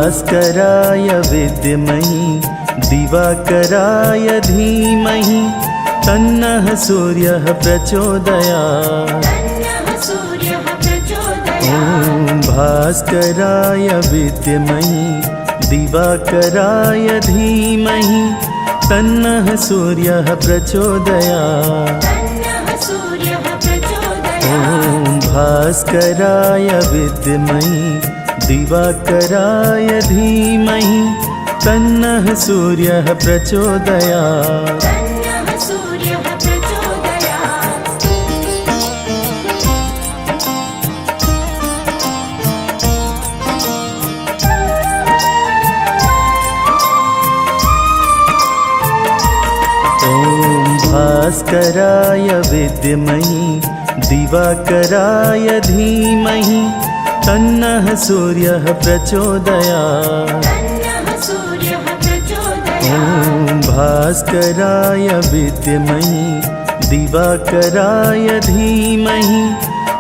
भास्कराय विद्महि दिवाकराय धीमहि तन्नः सूर्यः प्रचोदयात्। ॐ भास्कराय विद्महि दिवाकराय धीमहि तन्नः सूर्यः प्रचोदयात्। ॐ भास्कराय विद्महि दिवाकराय धीमहि तन्नः सूर्यः प्रचोदयात्। ॐ भास्कराय विद्महि दिवाकराय धीमहि तन्नः सूर्यः प्रचोदयात्। ॐ भास्कराय विद्महि दिवाकराय धीमहि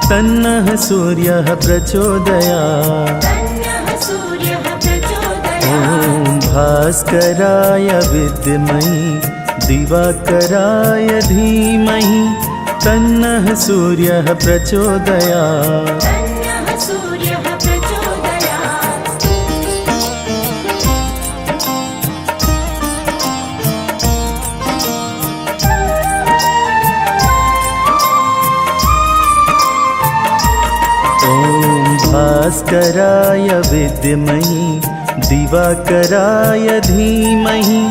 तन्नः सूर्यः प्रचोदयात्। ॐ भास्कराय विद्महि दिवाकराय धीमहि तन्नः सूर्यः प्रचोदयात्। ॐ भास्कराय विद्महि दिवाकराय धीमहि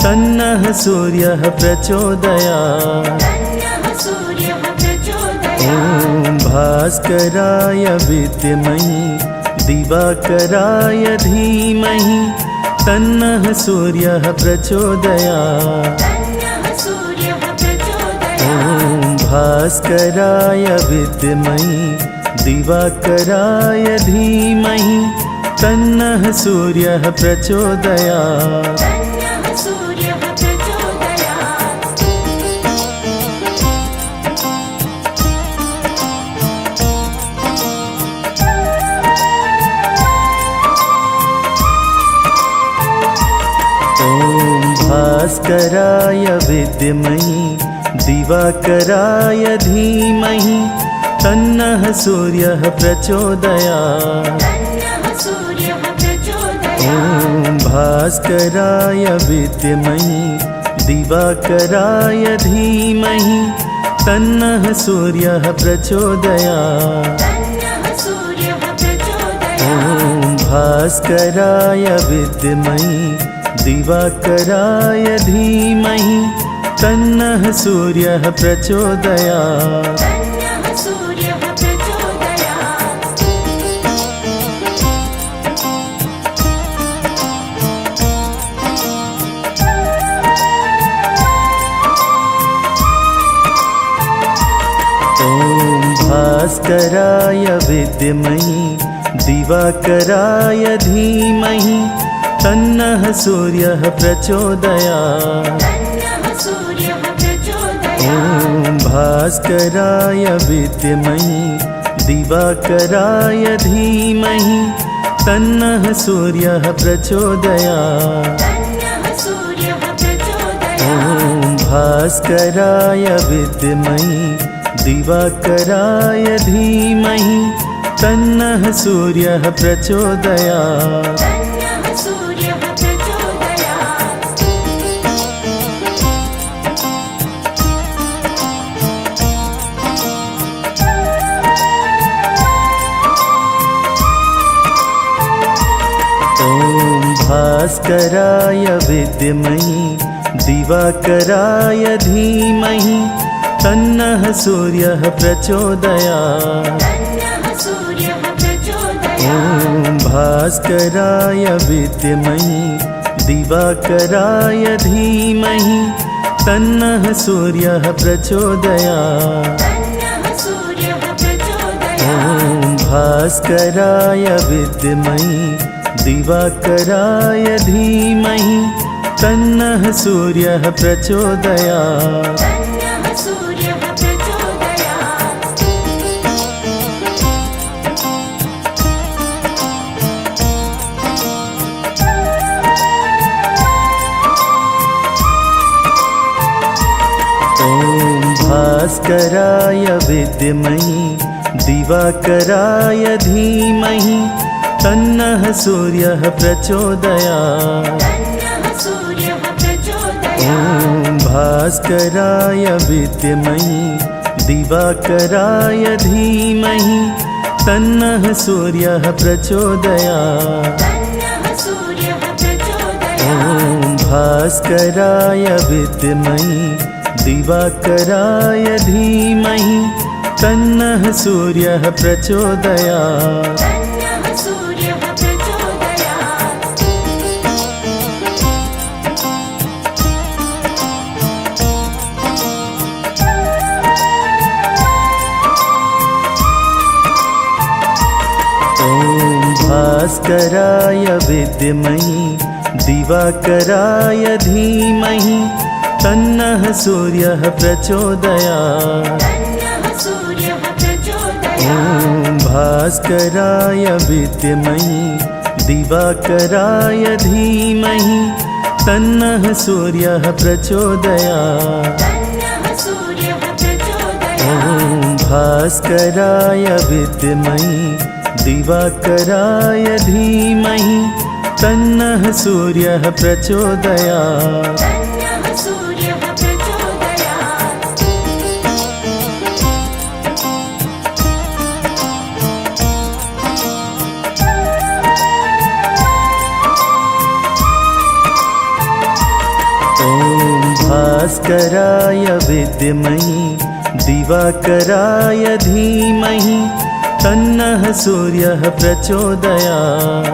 तन्नः सूर्यः प्रचोदयात्। ॐ भास्कराय विद्महि दिवाकराय धीमहि तन्नः सूर्यः प्रचोदयात्। ॐ भास्कराय विद्महि दिवाकराय धीमहि तन्नः सूर्यः प्रचोदयात्। ॐ भास्कराय विद्महि दिवाकराय धीमहि तन्नः सूर्यः प्रचोदयात्। ॐ भास्कराय विद्महि दिवाकराय धीमहि तन्नः सूर्यः प्रचोदयात्। ॐ भास्कराय विद्महि दिवाकराय धीमहि तन्नः सूर्यः प्रचोदयात्। ॐ भास्कराय विद्महि दिवाकराय धीमहि तन्नः सूर्यः प्रचोदयात्। ॐ भास्कराय विद्महि दिवाकराय धीमहि तन्नः सूर्यः प्रचोदयात्। ॐ भास्कराय विद्महि दिवाकराय धीमहि तन्नः सूर्यः प्रचोदयात्। ॐ भास्कराय विद्महि दिवाकराय धीमहि तन्नः सूर्यः प्रचोदयात्। ॐ भास्कराय विद्महि दिवाकराय धीमहि तन्नः सूर्यः प्रचोदयात्। ॐ भास्कराय विद्महि दिवाकराय धीमहि तन्नः सूर्यः प्रचोदयात्। भास्कराय विद्महि दिवाकराय धीमहि तन्नः सूर्यः प्रचोदयात्। ॐ भास्कराय विद्महि दिवाकराय धीमहि तन्नः सूर्यः प्रचोदयात्। ॐ भास्कराय विद्महि दिवाकराय धीमहि तन्नः सूर्यः प्रचोदयात्। ॐ भास्कराय विद्महि दिवाकराय धीमहि तन्नः सूर्यः प्रचोदयात्। ॐ भास्कराय विद्महि दिवाकराय धीमहि तन्नः सूर्यः प्रचोदयात्। ॐ भास्कराय विद्महि दिवाकराय धीमहि तन्नः सूर्यः प्रचोदयात्। ॐ भास्कराय विद्महि दिवाकराय धीमहि तन्नः सूर्यः प्रचोदयात्।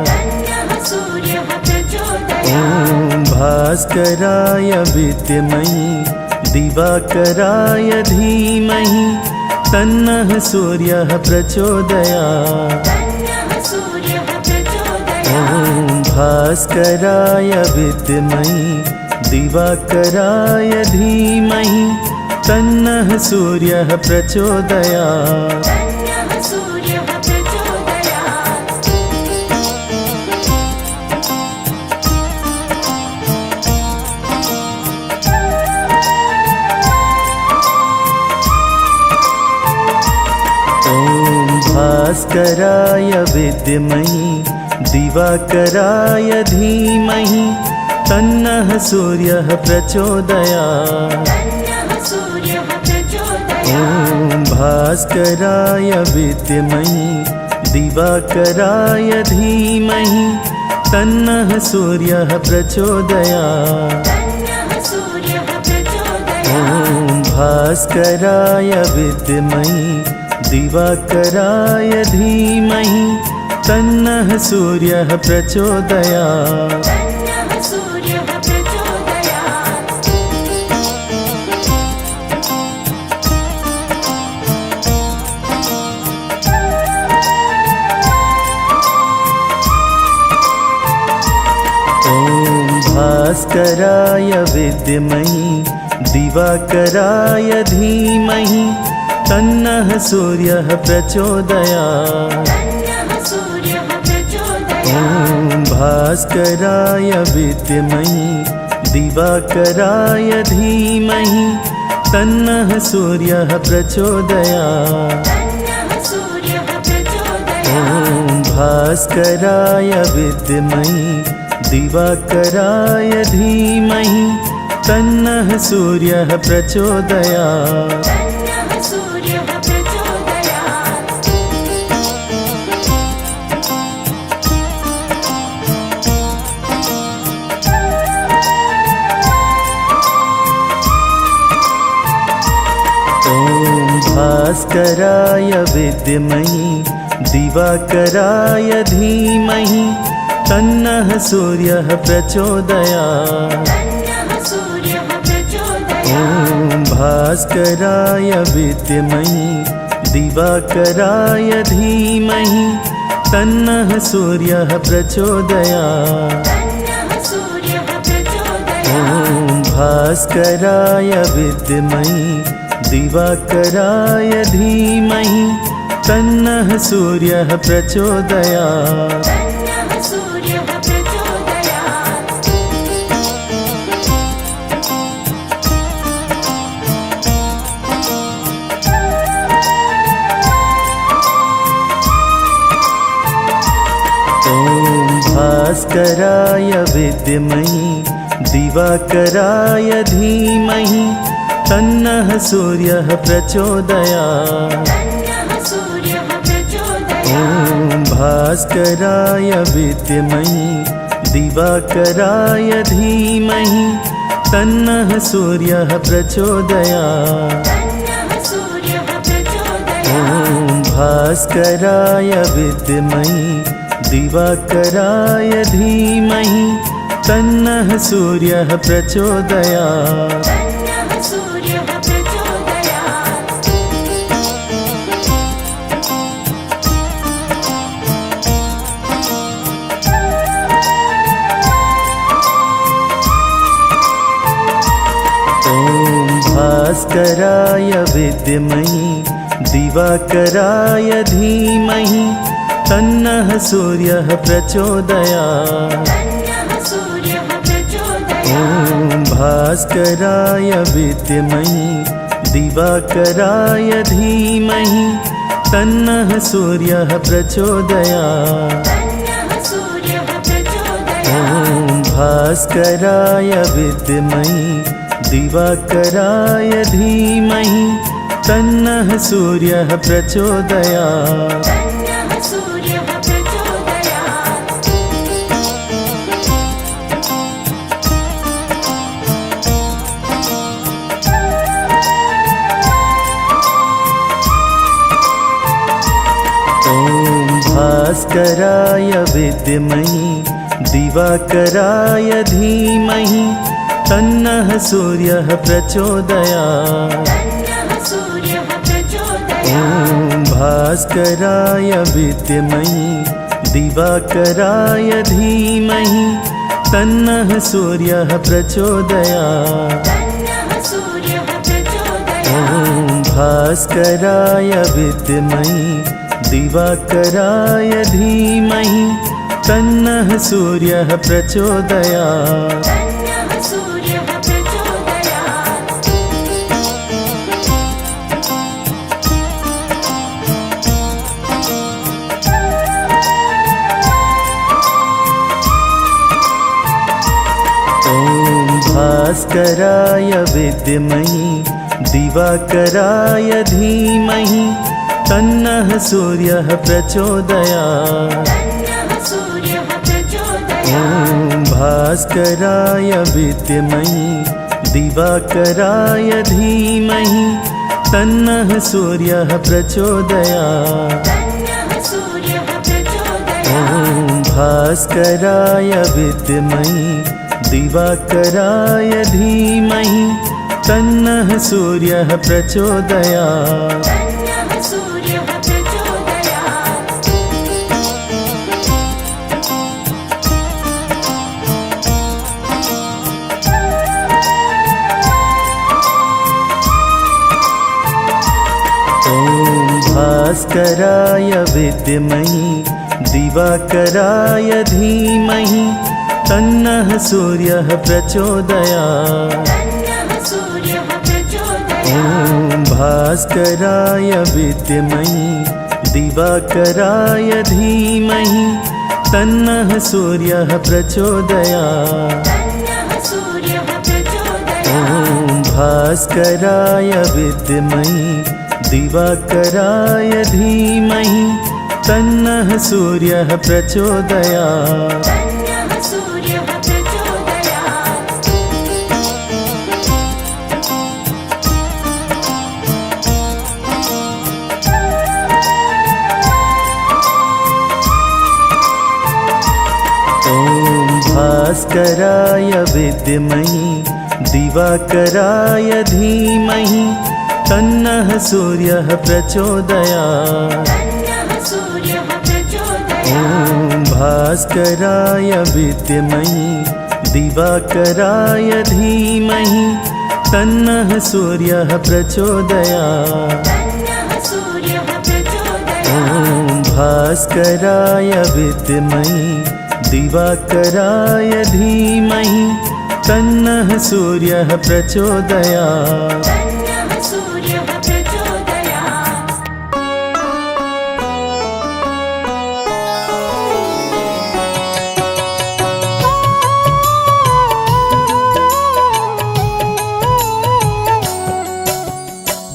ॐ भास्कराय विद्महि दिवाकराय धीमहि तन्नः सूर्यः प्रचोदयात्। ॐ भास्कराय विद्महि दिवाकराय धीमहि तन्नः सूर्यः प्रचोदयात्। ॐ भास्कराय विद्महि दिवाकराय धीमहि तन्नः सूर्यः प्रचोदयात्। ॐ भास्कराय विद्महि दिवाकराय धीमहि तन्नः सूर्यः प्रचोदयात्। ॐ भास्कराय विद्महि दिवाकराय धीमहि तन्नः सूर्यः प्रचोदयात्। ॐ भास्कराय विद्महि दिवाकराय धीमहि तन्नः सूर्यः प्रचोदयात्। ॐ भास्कराय विद्महि दिवाकराय धीमहि तन्नः सूर्यः प्रचोदयात्। ॐ भास्कराय विद्महि दिवाकराय धीमहि तन्नः सूर्यः प्रचोदयात्। ॐ भास्कराय विद्महि दिवाकराय धीमहि तन्नः सूर्यः प्रचोदयात्। ॐ भास्कराय विद्महि दिवाकराय धीमहि तन्नः सूर्यः प्रचोदयात्। ॐ भास्कराय विद्महि दिवाकराय धीमहि तन्नः सूर्यः प्रचोदयात्। ॐ भास्कराय विद्महि दिवाकराय धीमहि तन्नः सूर्यः प्रचोदयात्। ॐ भास्कराय विद्महि दिवाकराय धीमहि तन्नः सूर्यः प्रचोदयात्। ॐ भास्कराय विद्महि दिवाकराय धीमहि तन्नः सूर्यः प्रचोदयात्। ॐ भास्कराय विद्महि दिवाकराय धीमहि तन्नः सूर्यः प्रचोदयात्। ॐ भास्कराय विद्महि दिवाकराय धीमहि तन्नः सूर्यः प्रचोदयात्। ॐ भास्कराय विद्महि दिवाकराय धीमहि तन्नः सूर्यः प्रचोदयात्। ॐ भास्कराय विद्महि दिवाकराय धीमहि तन्नः सूर्यः प्रचोदयात्। ॐ भास्कराय विद्महि दिवाकराय धीमहि तन्नः सूर्यः प्रचोदयात्। ॐ भास्कराय विद्महि दिवाकराय धीमहि तन्नः सूर्यः प्रचोदयात्। ॐ भास्कराय विद्महि दिवाकराय धीमहि तन्नः सूर्यः प्रचोदयात्। ॐ भास्कराय विद्महि दिवाकराय धीमहि तन्नः सूर्यः प्रचोदयात्। ॐ भास्कराय विद्महि दिवाकराय धीमहि तन्नः सूर्यः प्रचोदयात्। ॐ भास्कराय विद्महि दिवाकराय धीमहि तन्नः सूर्यः प्रचोदयात्। ॐ भास्कराय विद्महि दिवाकराय धीमहि तन्नः सूर्यः प्रचोदयात्। ॐ भास्कराय विद्महि दिवाकराय धीमहि तन्नः सूर्यः प्रचोदयात्। ॐ भास्कराय विद्महि दिवाकराय धीमहि तन्नः सूर्यः प्रचोदयात्। ॐ भास्कराय विद्महि दिवाकराय धीमहि तन्नः सूर्यः प्रचोदयात्। ॐ भास्कराय विद्महि दिवाकराय धीमहि तन्नः सूर्यः प्रचोदयात्।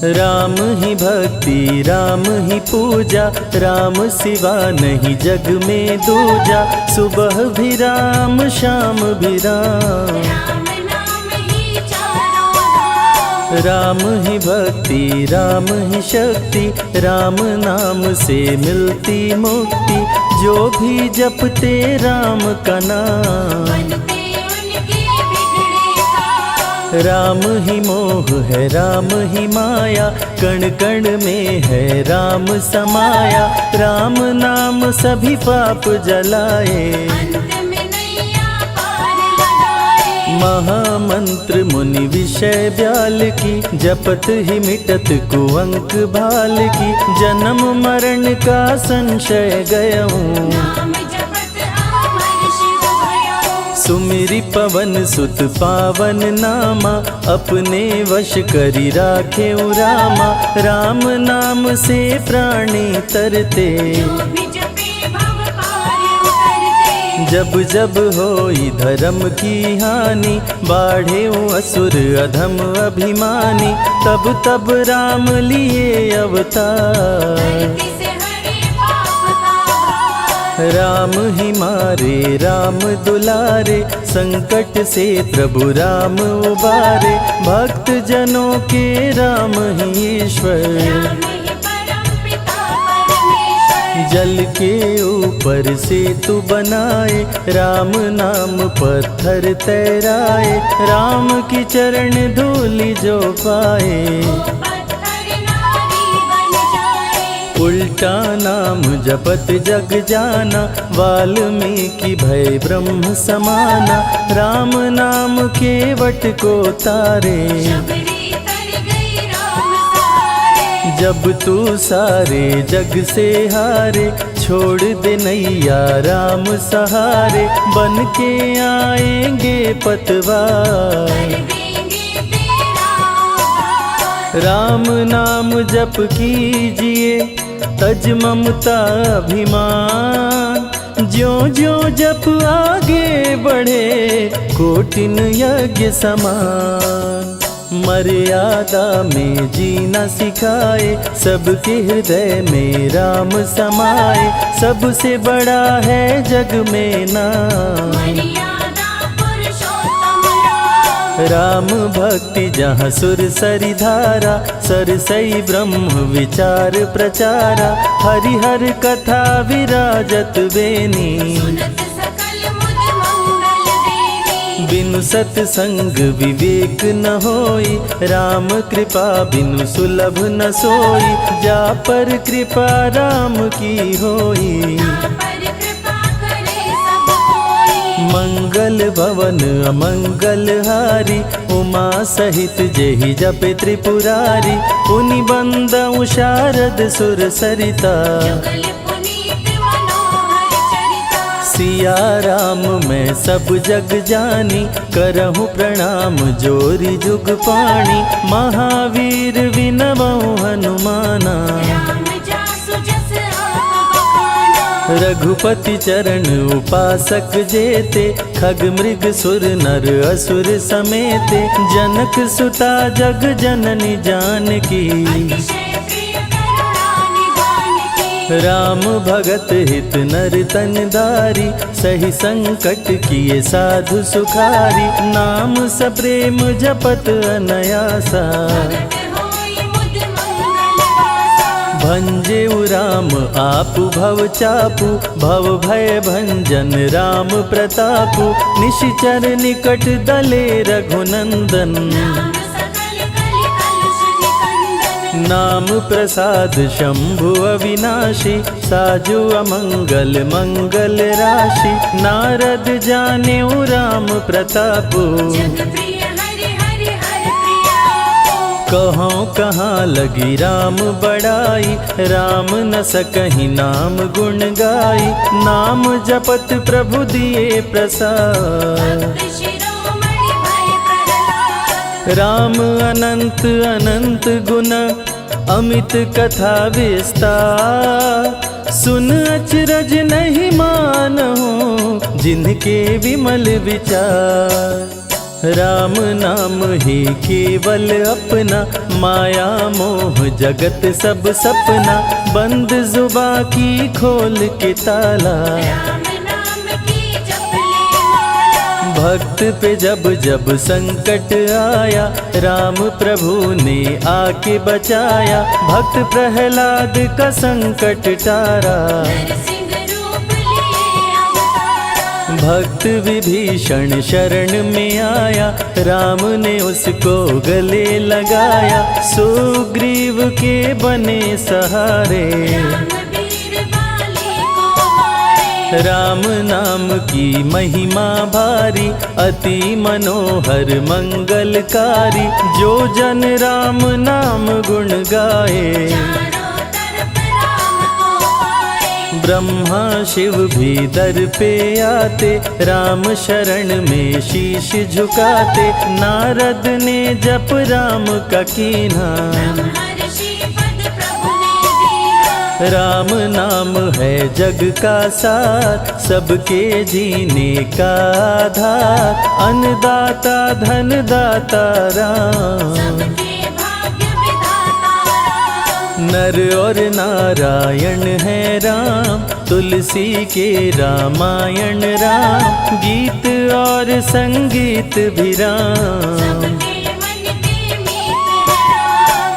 राम ही भक्ति राम ही पूजा, राम सिवा नहीं जग में दूजा। सुबह भी राम शाम भी राम, राम ही भक्ति राम ही शक्ति, राम नाम से मिलती मुक्ति। जो भी जपते राम का नाम, राम ही मोह है राम ही माया, कण कण में है राम समाया। राम नाम सभी पाप जलाए, महामंत्र मुनि विषय ब्याल की, जपत ही मिटत कुअंक भाल की। जन्म मरण का संशय गयऊं, सुमिरि पवन सुत पावन नामा। अपने वश करी राखे रामा, राम नाम से प्राणी तरते। जब जब होई धर्म की हानि, बाढ़े असुर अधम अभिमानी। तब तब राम लिए अवतार, राम ही मारे राम दुलारे। संकट से प्रभु राम उबारे, भक्त जनों के राम ही ईश्वर। जल के ऊपर सेतु बनाए, राम नाम पत्थर तैराए। राम की चरण धूलि जो पाए, उल्टा नाम जपत जग जाना। वाल्मीकि भय ब्रह्म समाना, राम नाम के वट को तारे। जब तू सारे जग से हारे, छोड़ दे नैया राम सहारे। बन के आएंगे पतवार, राम नाम जप कीजिए तज ममता अभिमान। ज्यों ज्यों जप आगे बढ़े, कोटिन यज्ञ समान। मर्यादा में जीना सिखाए, सबके हृदय में राम समाए। सबसे बड़ा है जग में नाम, राम भक्ति जहाँ सुर सरि धारा। सरसई ब्रह्म विचार प्रचारा, हरिहर कथा विराजत बेनी। बिनु सत्संग विवेक न होई, राम कृपा बिनु सुलभ न सोई। जा पर कृपा राम की होई, मंगल भवन अमंगल हारी। उमा सहित जेहि जपे त्रिपुरारी, पुनि बंदउ शारद सुर सरिता। सिया राम मैं सब जग जानी, करहूँ प्रणाम जोरी जुग पाणी। महावीर विनवऊँ हनुमाना, रघुपति चरण उपासक जेते। खग मृग सुर नर असुर समेते, जनक सुता जग जननी जानकी। राम भगत हित नर तन धारी, सही संकट किए साधु सुखारी। नाम सप्रेम जपत अनयासा, भंजेउ राम आपु भव चापु। भव भय भंजन राम प्रतापु, निशिचर निकट दले रघुनंदन। नाम प्रसाद शंभु अविनाशी, साजु अमंगल मंगल राशि। नारद जानेउ राम प्रतापु, कहाँ कहाँ लगी राम बड़ाई। राम न सकहि नाम गुण गाई, नाम जपत प्रभु दिए प्रसाद। राम अनंत अनंत गुण, अमित कथा विस्तार। सुन अचरज नहीं मानहु, जिनके विमल विचार। राम नाम ही केवल अपना, माया मोह जगत सब सपना, बंद जुबा की खोल के ताला। भक्त पे जब जब संकट आया, राम प्रभु ने आके बचाया, भक्त प्रहलाद का संकट टारा। भक्त विभीषण शरण में आया, राम ने उसको गले लगाया, सुग्रीव के बने सहारे। राम नाम की महिमा भारी, अति मनोहर मंगलकारी, जो जन राम नाम गुण गाए। ब्रह्मा शिव भी दर पे आते, राम शरण में शीश झुकाते, नारद ने जप राम का कीन्हा। राम नाम है जग का सार, सबके जीने का आधार, अन्नदाता धनदाता राम। नर और नारायण है राम, तुलसी के रामायण राम, गीत और संगीत भी राम।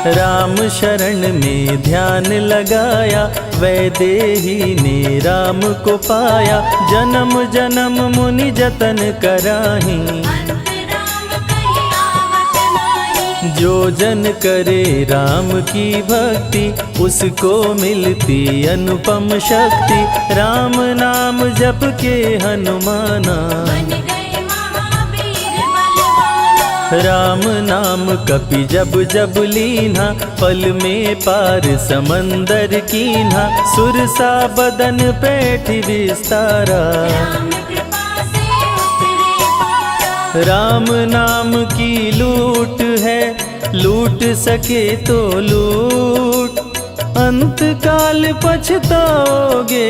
राम शरण में ध्यान लगाया, वैदेही ने राम को पाया, जन्म जन्म मुनि जतन कराही। जो जन करे राम की भक्ति, उसको मिलती अनुपम शक्ति, राम नाम जप के हनुमाना। राम नाम कपि जब जब लीन्हा, पल में पार समंदर कीन्हा, सुरसा बदन पैठ विस्तारा। राम नाम की लूट है, लूट सके तो लूट, अंत काल पछताओगे,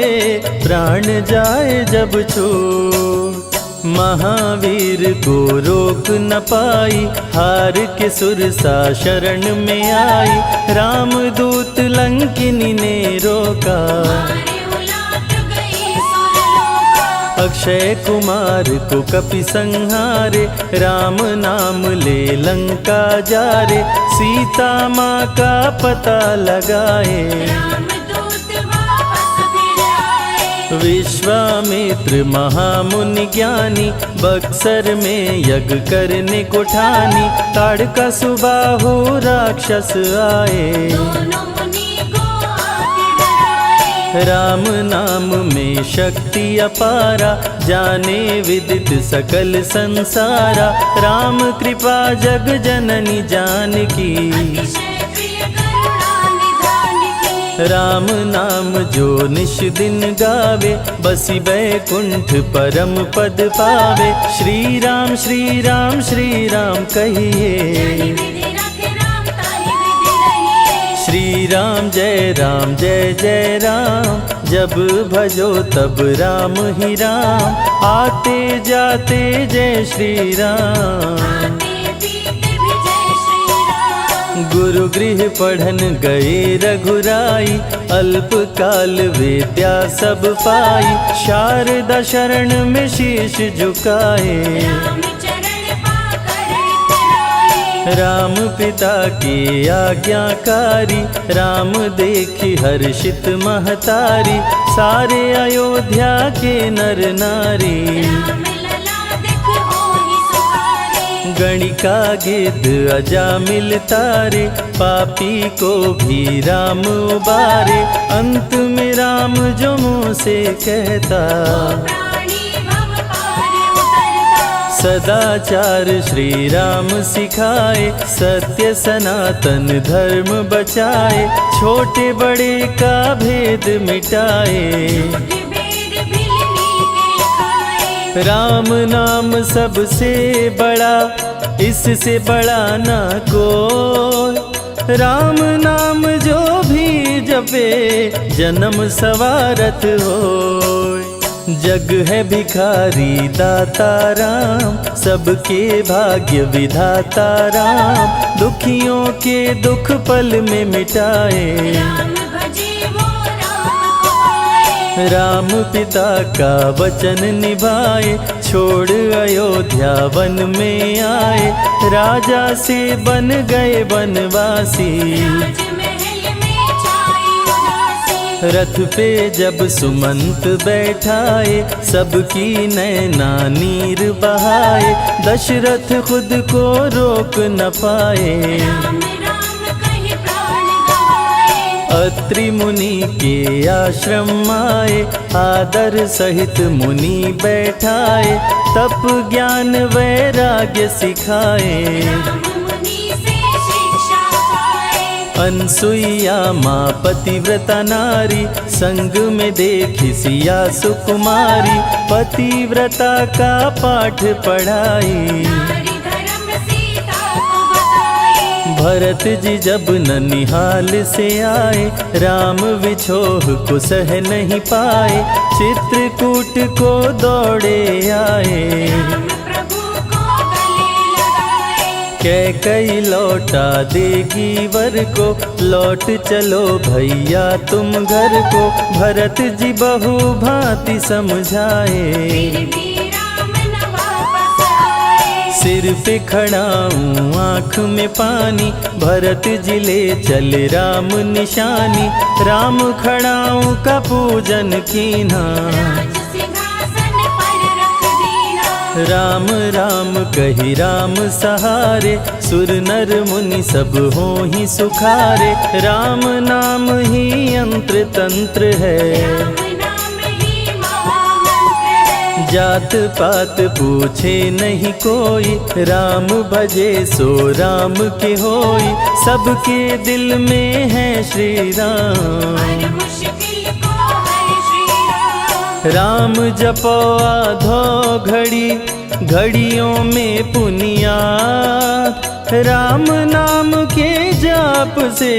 प्राण जाए जब छूट। महावीर को रोक न पाई, हार के सुरसा शरण में आई, रामदूत लंकिनी ने रोका। अक्षय कुमार को कपि संहारे, राम नाम ले लंका जारे, सीता माँ का पता लगाए। विश्वामित्र महामुनि ज्ञानी, बक्सर में यज्ञ करने को ठानी, ताड़का सुबाहु राक्षस आए। राम नाम में शक्ति अपारा, जाने विदित सकल संसारा, राम कृपा जग जननी जानकी। राम नाम जो निश दिन गावे, बसी बैकुंठ परम पद पावे, श्री राम श्री राम श्री राम कहिए। श्री राम जय जय राम, जब भजो तब राम ही राम, आते जाते जय श्री राम। गुरु गृह पढ़न गए रघुराई, अल्प काल विद्या सब पाई, शारदा शरण में शीश झुकाए। राम पिता की आज्ञाकारी, राम देखी हर्षित महतारी, सारे अयोध्या के नर नारी। गणिका गिद्ध अजामिल तारे, पापी को भी राम उबारे, अंत में राम जो मुँह से कहता। सदाचार श्री राम सिखाए, सत्य सनातन धर्म बचाए, छोटे बड़े का भेद मिटाए। राम नाम सबसे बड़ा, इससे बड़ा ना कोई, राम नाम जो भी जपे जन्म सवारत होय। जग है भिखारी दाता राम, सबके भाग्य विधाता राम, दुखियों के दुख पल में मिटाए। राम भजे वो राम को पाए। राम पिता का वचन निभाए, छोड़ अयोध्या वन में आए, राजा से बन गए वनवासी। राजमहल में छाई उदासी। रथ पे जब सुमंत बैठाए, सबकी नैना नीर बहाए, दशरथ खुद को रोक न पाए। राम राम कहे प्राण गवाए। अत्रि मुनि के आश्रम आए, आदर सहित मुनि बैठाए, तप ज्ञान वैराग्य सिखाए। राम मुनि से शिक्षा पाए। अनसुईया माँ पतिव्रता नारी, संग में देखी सिया सुकुमारी, पतिव्रता का पाठ पढ़ाई। नारी धर्म सीता को बताए। भरत जी जब ननिहाल से आए, राम विछोह को सह नहीं पाए, चित्रकूट को दौड़े आए। राम प्रभु को गले लगाए। कैकई लौटा देगी वर को, लौट चलो भैया तुम घर को, भरत जी बहु भांति समझाए। फिर भी राम न वापस आए। सिर पे खड़ाऊं आँख में पानी, भरत जी ले चले राम निशानी, राम खड़ाऊं का पूजन कीना। राज सिंहासन पर रख दीना। राम राम कही राम सहारे, सुर नर मुनि सब हो ही सुखारे, राम नाम ही यंत्र तंत्र है। राम नाम ही महामंत्र है। जात पात पूछे नहीं कोई, राम भजे सो राम के होई, सबके दिल में है श्री राम। हर मुश्किल को हर श्री राम। राम जपो आधो घड़ी, घड़ियों में पुनियाद, राम नाम के जाप से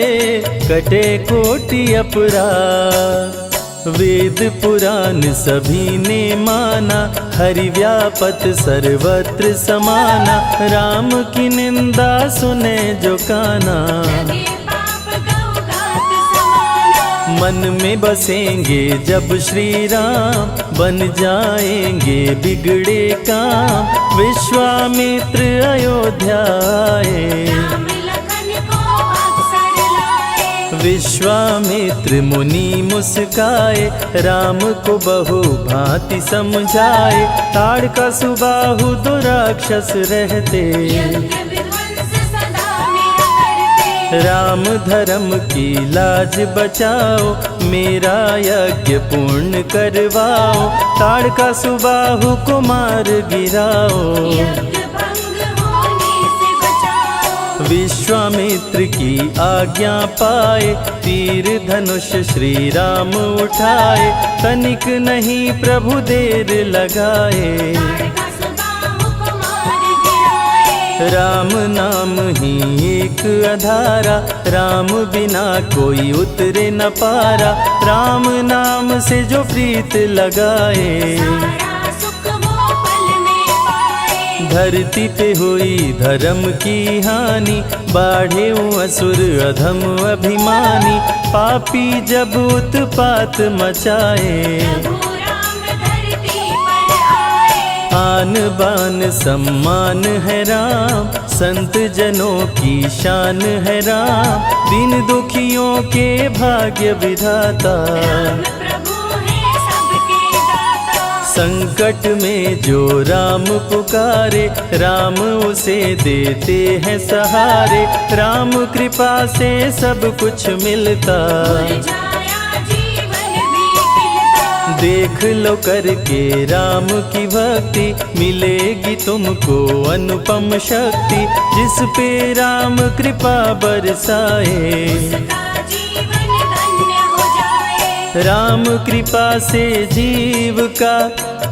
कटे कोटि अपराध। वेद पुराण सभी ने माना, हरि व्यापत सर्वत्र समाना, राम की निंदा सुने जो काना। लगे पाप गौ घात समाना। मन में बसेंगे जब श्री राम, बन जाएंगे बिगड़े काम, विश्वामित्र अयोध्या आए। राम लखन को अवसर लाए। विश्वामित्र मुनि मुस्काए, राम को बहु भांति समझाए, ताड़का सुबाहु दो राक्षस रहते। यज्ञ विध्वंस सदा मेरा करते। राम धर्म की लाज बचाओ, मेरा यज्ञ पूर्ण करवाओ, ताड़का सुबाहु को मार गिराओ। यज्ञ भंग होने से बचाओ। विश्वामित्र की आज्ञा पाए, तीर धनुष श्री राम उठाए, तनिक नहीं प्रभु देर लगाए। ताड़का सुबाहु को मार गिराए। राम नाम ही एक आधारा, राम बिना कोई उतरे न पारा, राम नाम से जो प्रीत लगाए। सारा सुख वो पल में पाए। धरती पे हुई धर्म की हानि, बाढ़े असुर अधम अभिमानी, पापी जब उत्पात मचाए। प्रभु राम धरती पर आए। आन बान सम्मान है राम, संत जनों की शान है राम, दीन दुखियों के भाग्य विधाता। राम प्रभु है सबके दाता। संकट में जो राम पुकारे, राम उसे देते हैं सहारे, राम कृपा से सब कुछ मिलता। मुरझाया जीवन भी खिलता। देख लो करके राम की भक्ति, मिलेगी तुमको अनुपम शक्ति, जिस पे राम कृपा बरसाए। उसका जीवन धन्य हो जाए। राम कृपा से जीव का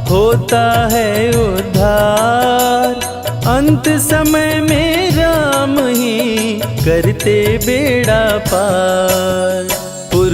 होता है उद्धार, अंत समय में राम ही करते बेड़ा पार।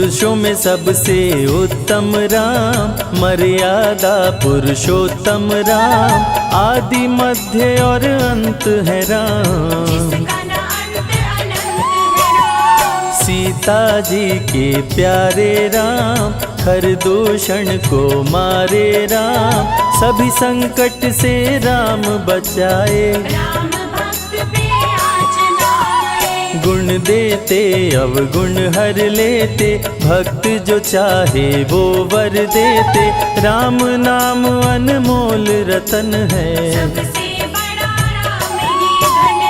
पुरुषों में सबसे उत्तम राम, मर्यादा पुरुषोत्तम राम, आदि मध्य और अंत है राम। जिसका न अंत अनंत है राम। सीता जी के प्यारे राम, खरदूषण को मारे राम, सभी संकट से राम बचाए। राम भक्त पे आँच न आए। गुण देते अवगुण हर लेते, भक्त जो चाहे वो वर देते। राम नाम अनमोल रतन है, सबसे बड़ा राम ही धन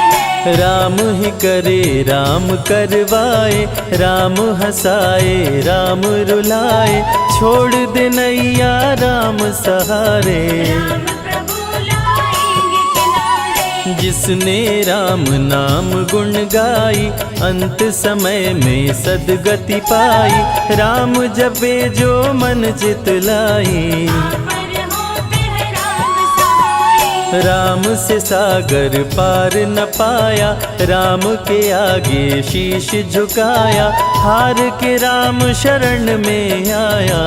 है। राम ही करे राम करवाए, राम हंसाए राम रुलाए, छोड़ दे नैया राम सहारे। राम प्रभु लाएंगे किनारे। जिसने राम नाम गुण गाई, अंत समय में सदगति पाई। राम जपे जो मन चित लाई, अमर होते हैं राम सहाय। राम से सागर पार न पाया, राम के आगे शीश झुकाया। हार के राम शरण में आया,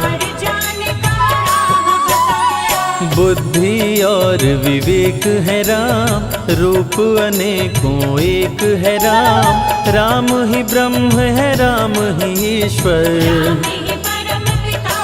हार जाने का राह बताया। बुद्धि और विवेक है राम, रूप अनेकों एक है राम। राम ही ब्रह्म है राम ही ईश्वर, राम ही परम पिता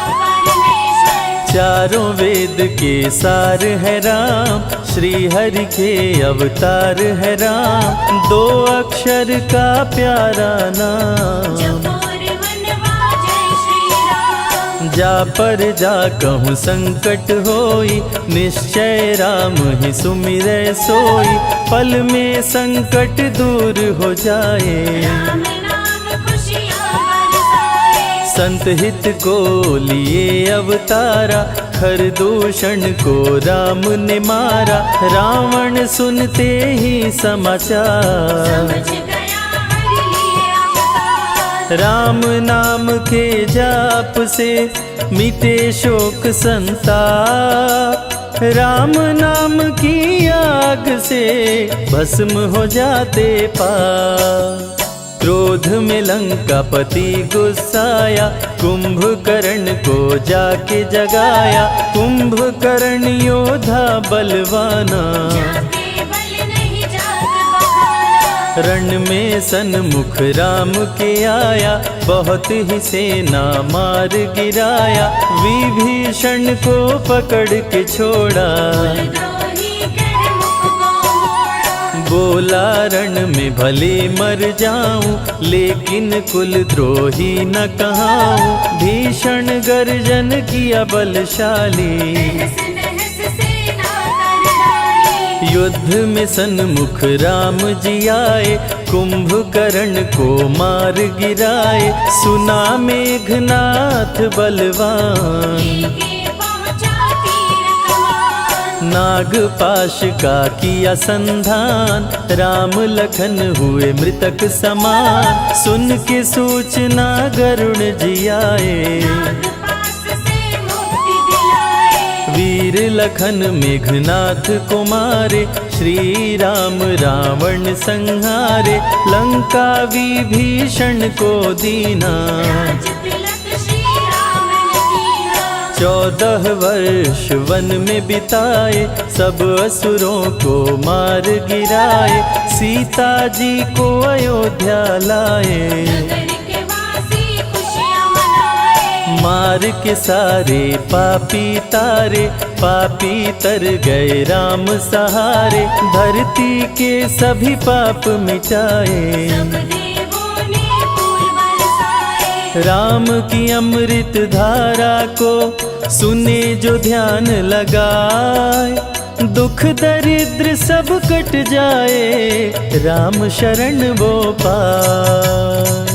परमेश्वर। चारों वेद के सार है राम, श्री हरि के अवतार है राम। दो अक्षर का प्यारा नाम, जपोर मनवा जय श्री राम। जा पर जा कहूँ संकट होई, निश्चय राम ही सुमिरै सोई। पल में संकट दूर हो जाए, राम नाम खुशियाँ बरसाए। संत हित को लिए अवतारा, खरदूषण को राम ने मारा। रावण सुनते ही समाचार, समझ गया हरि लिए अवतार। राम नाम के जाप से मिटे शोक संताप। राम नाम की आग से भस्म हो जाते पाप। क्रोध में लंकापति गुस्साया, कुंभकर्ण को जाके जगाया। कुंभकर्ण योद्धा बलवाना, जाके बल नहीं जाग बहाना। रण में सन्मुख राम के आया, बहुत ही सेना मार गिराया। विभीषण को पकड़ के छोड़ा, द्रोही कर मुख को मोड़ा। बोला रण में भले मर जाऊं, लेकिन कुल द्रोही न कहाऊं। भीषण गर्जन किया बलशाली, तहस नहस सेना कर डाली। युद्ध में सन्मुख राम जी आए, कुंभकर्ण को मार गिराए। सुना मेघनाथ बलवान, लेके पहुँचा तीर कमान। नागपाश का किया संधान। राम लखन हुए मृतक समान, सुन के सूचना गरुण जी आए। नागपाश से मुक्ति दिलाए। वीर लखन मेघनाथ को मारे, श्री राम रावण संहारे। लंका विभीषण को दीना, राज तिलक श्री राम ने कीना। 14 वर्ष वन में बिताए, सब असुरों को मार गिराए। सीता जी को अयोध्या लाए, नगर के वासी खुशियाँ मनाए। मार के सारे पापी तारे। पापी तर गए राम सहारे, धरती के सभी पाप मिटाए। सब देवों ने फूल बरसाए। राम की अमृत धारा को सुने जो ध्यान लगाए। दुख दरिद्र सब कट जाए, राम शरण वो पाए।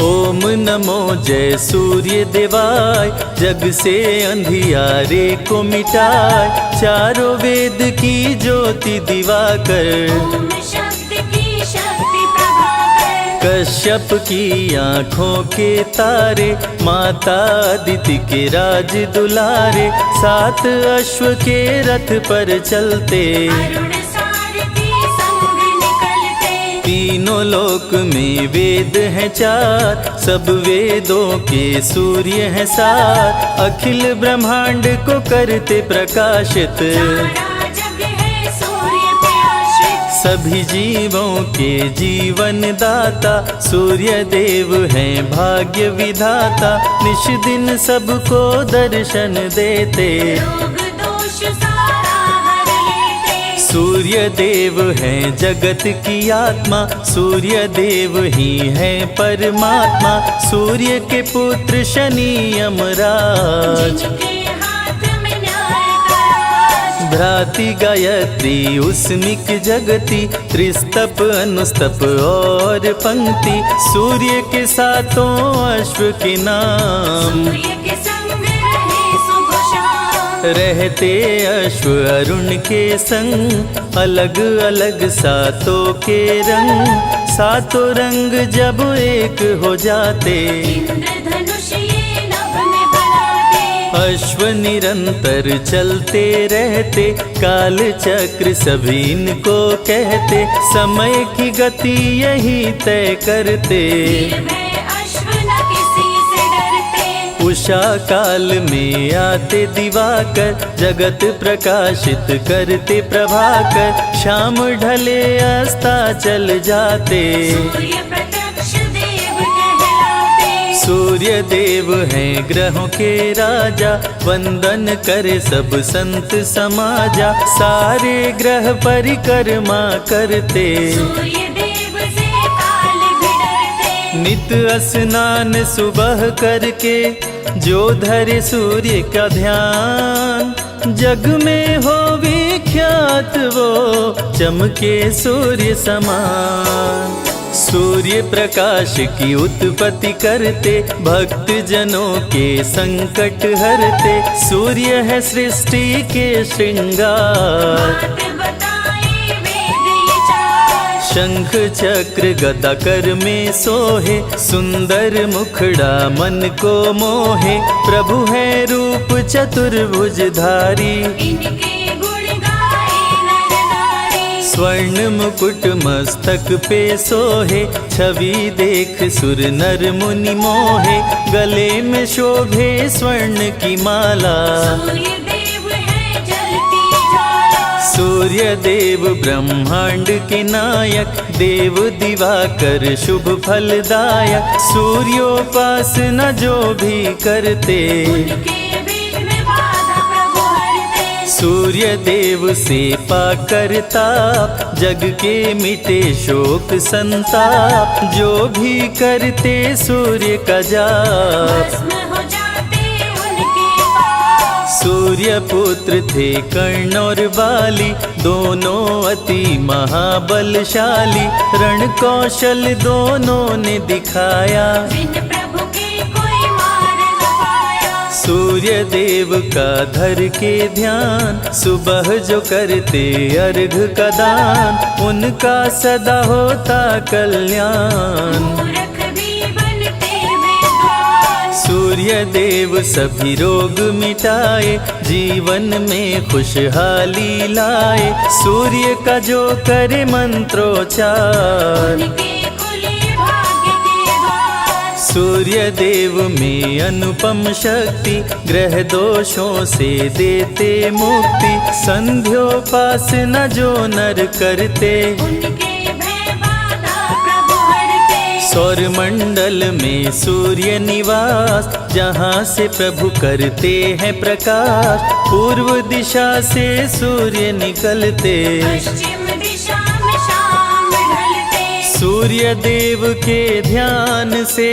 ओम नमो जय सूर्य देवाय, जग से अंधियारे को मिटाए। चारों वेद की ज्योति दिवाकर, ओम शब्द की शक्ति प्रभाकर। कश्यप की आँखों के तारे, माता अदिति के राज दुलारे, 7 अश्व के रथ पर चलते, अरुण सारथी संग निकलते। तीनों लोक में वेद हैं 4, सब वेदों के सूर्य हैं 7, अखिल ब्रह्मांड को करते प्रकाशित, सारा जग है सूर्य पे आश्रित। सभी जीवों के जीवन दाता, सूर्य देव हैं भाग्य विधाता, निश दिन सबको दर्शन देते, रोग दोष सारा हर लेते। सूर्य देव हैं जगत की आत्मा, सूर्य देव ही हैं परमात्मा, सूर्य के पुत्र शनि यमराज, जिनके हाथ में न्याय का राज। भ्राति गायत्री उस्मिक जगति, त्रिस्तप अनुस्तप और पंक्ति, सूर्य के 7 अश्व के नाम, सूर्य के संग रहे सुबह शाम। रहते अश्व अरुण के संग, अलग अलग 7 के रंग, 7 रंग जब एक हो जाते, इंद्रधनुष ये नभ में बनाते। अश्व निरंतर चलते रहते, काल चक्र सभी इनको कहते, समय की गति यही तय करते, निर्भय अश्व न किसी से डरते। उषा काल में आते दिवाकर, जगत प्रकाशित करते प्रभाकर, शाम ढले अस्ता चल जाते, सूर्य प्रत्यक्ष देव कहलाते। सूर्य देव हैं ग्रहों के राजा, वंदन करे सब संत समाजा, सारे ग्रह परिक्रमा करते, सूर्य देव से काल भी डरते। नित स्नान सुबह करके, जो धरे सूर्य का ध्यान, जग में हो विख्यात वो, चमके सूर्य समान, सूर्य प्रकाश की उत्पत्ति करते, भक्त जनों के संकट हरते, सूर्य है सृष्टि के श्रृंगार, बात बताए वेद ये 4। शंख चक्र गदा कर में सोहे, सुंदर मुखड़ा मन को मोहे, प्रभु है रूप चतुर्भुजधारी, इनके गुण गाए नर नारी। स्वर्ण मुकुट मस्तक पे सोहे, छवि देख सुर नर मुनि मोहे, गले में शोभे स्वर्ण की माला, सूर्य देव है जलती ज्वाला। सूर्य देव ब्रह्मांड के नायक, देव दिवाकर शुभ फलदायक, सूर्योपासना जो भी करते, उनके विघ्न बाधा प्रभु हरते। सूर्य देव से पाकर ताप, जग के मिटे शोक संताप, जो भी करते सूर्य का जाप, भस्म हो जाते उनके पाप। सूर्य पुत्र थे कर्ण और बाली, दोनों अति महाबलशाली, रण कौशल दोनों ने दिखाया, बिन प्रभु के कोई मार न पाया। सूर्य देव का धर के ध्यान, सुबह जो करते अर्घ का दान, उनका सदा होता कल्याण, मूर्ख भी बनते विद्वान। सूर्य देव सभी रोग मिटाए, जीवन में खुशहाली लाए, सूर्य का जो करे मंत्रोच्चार, उनके खुले भाग्य के द्वार। सूर्य देव में अनुपम शक्ति, ग्रह दोषों से देते मुक्ति, संध्योपासना जो नर करते, उनके भय बाधा प्रभु हरते। सौर मंडल में सूर्य निवास, जहाँ से प्रभु करते हैं प्रकाश, पूर्व दिशा से सूर्य निकलते, पश्चिम दिशा में शाम ढलते। सूर्य देव के ध्यान से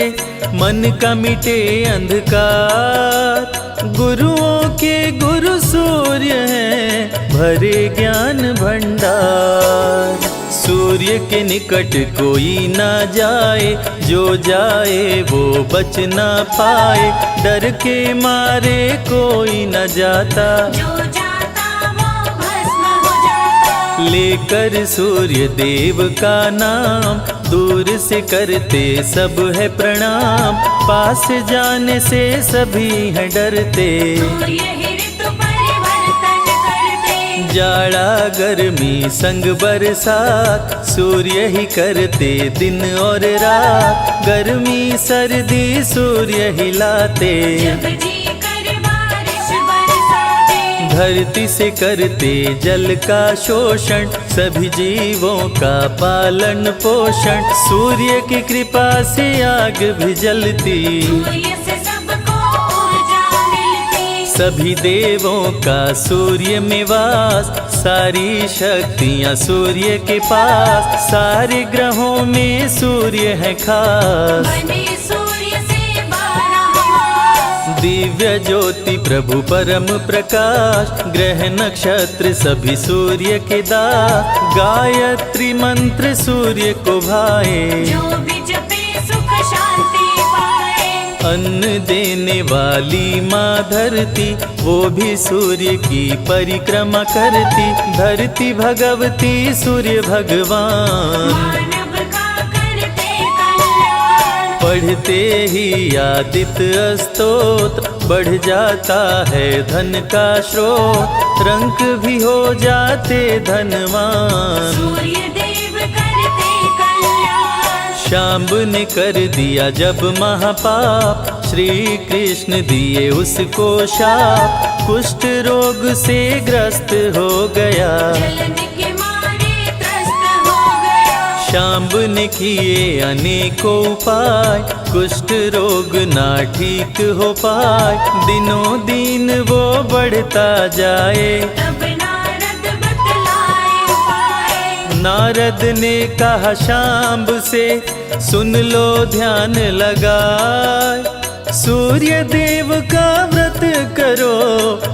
मन का मिटे अंधकार, गुरुओं के गुरु सूर्य हैं भरे ज्ञान भंडार, सूर्य के निकट कोई ना जाए, जो जाए वो बच ना पाए, डर के मारे कोई न जाता, जो जाता वो भस्म हो जाता। लेकर सूर्य देव का नाम दूर से करते सब है प्रणाम। पास जाने से सभी हैं डरते, सूर्य ही ऋतु परिवर्तन करते। जाड़ा गर्मी संग बरसात सूर्य ही करते दिन और रात। गर्मी सर्दी सूर्य ही लाते, जब जी कर बारिश बरसाते। धरती से करते जल का शोषण, सभी जीवों का पालन पोषण। सूर्य की कृपा से आग भी जलती, सूर्य से सबको ऊर्जा मिलती। सभी देवों का सूर्य में वास, सारी शक्तियाँ सूर्य के पास। सारे ग्रहों में सूर्य है खास, बने सूर्य से 12 मास। दिव्य ज्योति प्रभु परम प्रकाश। ग्रह नक्षत्र सभी सूर्य के दास, गायत्री मंत्र सूर्य को भाए। जो भी जपे सुख शांति पाए। अन्न देने वाली माँ धरती, वो भी सूर्य की परिक्रमा करती। धरती भगवती सूर्य भगवान, मानव का करते कल्याण। पढ़ते ही आदित्य स्तोत्र, बढ़ जाता है धन का स्रोत। रंक भी हो जाते धनवान, सूर्य देव करते कल्याण। शाम्ब ने कर दिया जब महापाप, श्री कृष्ण दिए उसको शाप। कुष्ठ रोग से ग्रस्त हो गया, जलन के मारे त्रस्त हो गया। शाम्ब ने किए अनेकों उपाय, कुष्ठ रोग ना ठीक हो पाए। दिनों दिन वो बढ़ता जाए, तब नारद बतलाए उपाय। नारद ने कहा शाम्ब से, सुन लो ध्यान लगाए। सूर्य देव का व्रत करो,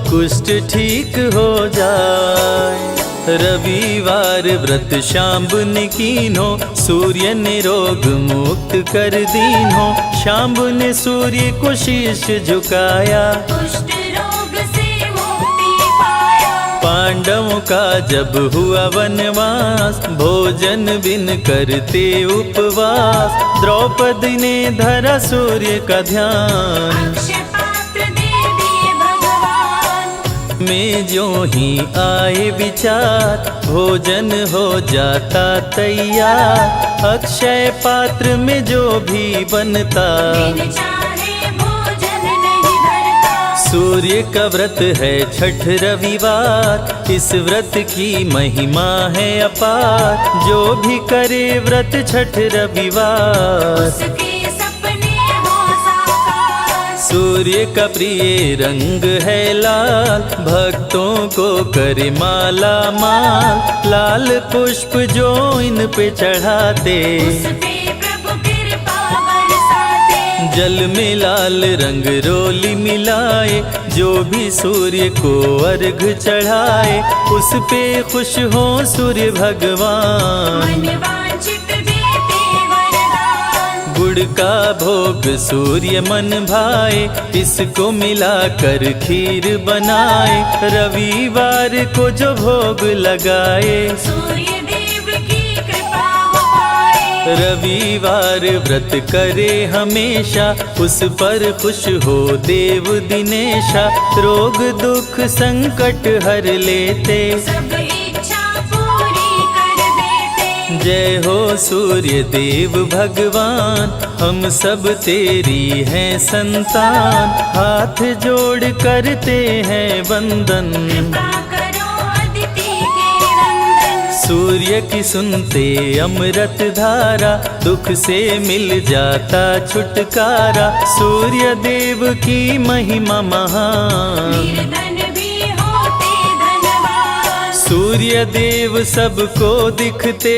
कुष्ठ ठीक हो जाए। रविवार व्रत शाम्ब ने कीन्हो, सूर्य ने रोग मुक्त कर दीन्हो। शाम्ब ने सूर्य को शीश झुकाया, कुष्ठ रोग से मुक्ति पाया। पांडवों का जब हुआ वनवास, भोजन बिन करते उपवास। द्रौपदी ने धरा सूर्य का ध्यान, अक्षय पात्र दे दिए भगवान। में जो ही आए विचार, भोजन हो जाता तैयार। अक्षय पात्र में जो भी बनता, बिन चाहे भोजन नहीं धरता। सूर्य का व्रत है छठ रविवार, इस व्रत की महिमा है अपार। जो भी करे व्रत छठ रविवार, उसके सपने हो साकार। सूर्य का प्रिय रंग है लाल, भक्तों को करे माला माल। लाल पुष्प जो इन पे चढ़ाते, उस पे प्रभु कृपा बरसाते। जल में लाल रंग रोली मिलाए। जो भी सूर्य को अर्घ चढ़ाए, उस पे खुश हो सूर्य भगवान। मन वांछित देते वरदान। गुड़ का भोग सूर्य मन भाए, इसको मिलाकर खीर बनाए। रविवार को जो भोग लगाए, सूर्य देव की कृपा हो पाए। रविवार व्रत करे हमेशा, उस पर खुश हो देव दिनेशा। रोग दुख संकट हर लेते, सब इच्छा पूरी कर देते। जय हो सूर्य देव भगवान, हम सब तेरी हैं संतान। हाथ जोड़ करते हैं वंदन, कृपा करो अदिति के नंदन। सूर्य की सुनते अमृत धारा, दुख से मिल जाता छुटकारा। सूर्य देव की महिमा महान, निर्धन भी होते धनवान। सूर्य देव सबको दिखते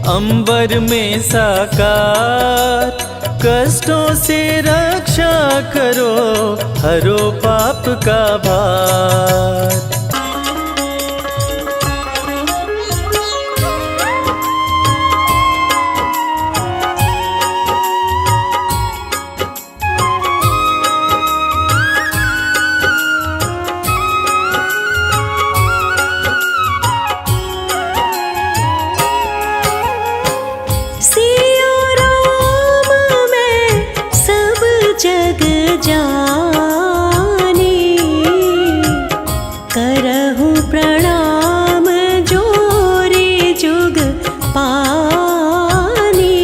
अंबर में साकार। कष्टों से रक्षा करो, हरो पाप का भार। जानी, करहु प्रणाम जोरे जुग पानी।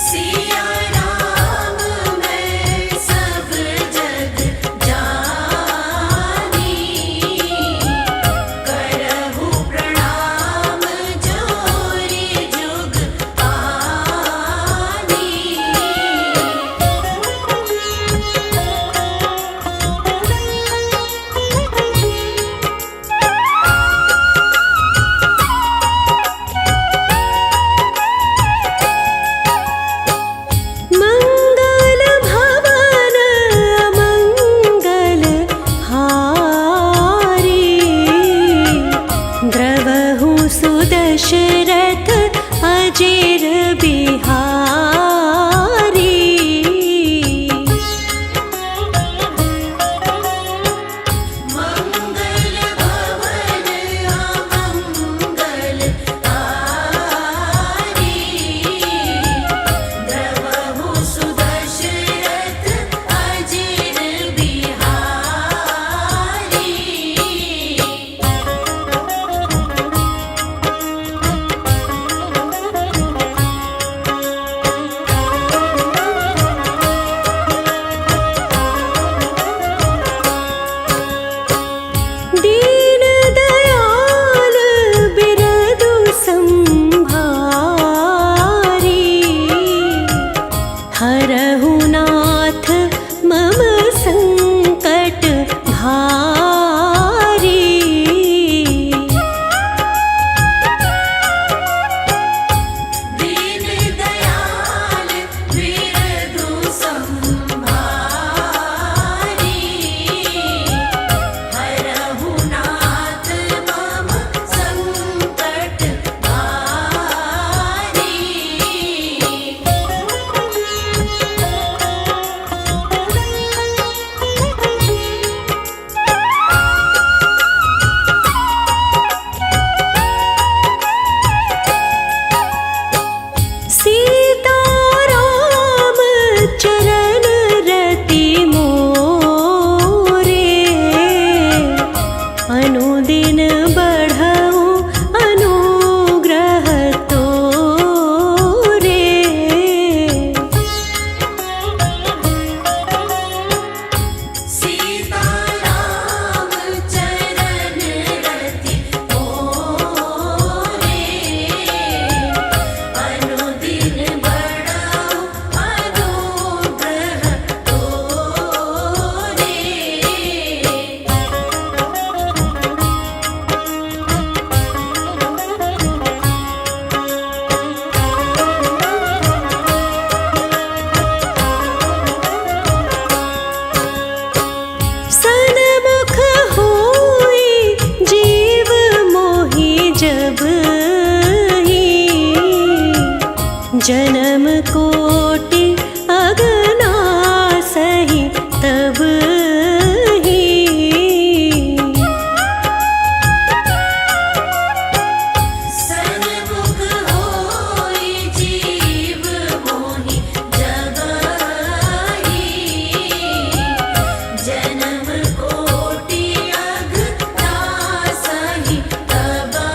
सिया राम मैं सब जग जानी, करहु प्रणाम जोरे जुग पानी। मंगल भवन अमंगल हारी, द्रवहु सुदशरथ अजिर बिहारी। मंगल भवन अमंगल हारी, द्रवहु सुदशरथ अजिर बिहारी। दीन दयाल बिरदु संभारी, हरहु नाथ मम संकट भारी। दीन दयाल बिरदु संभारी, हरहु नाथ मम संकट भारी। सीताराम चरण रति मोरे, अनुदिन बढ़ऊ अनुग्रह तोरे। सीताराम चरण रति मोरे, अनुदिन बढ़ऊ अनुग्रह तोरे। सन्मुख होई जीव मोहि जब ही, जन्म कोटि अगनासहि तब ही। सन्मुख होई जीव मोहि जबहि, जन्म कोटि अगनासहि तबहि।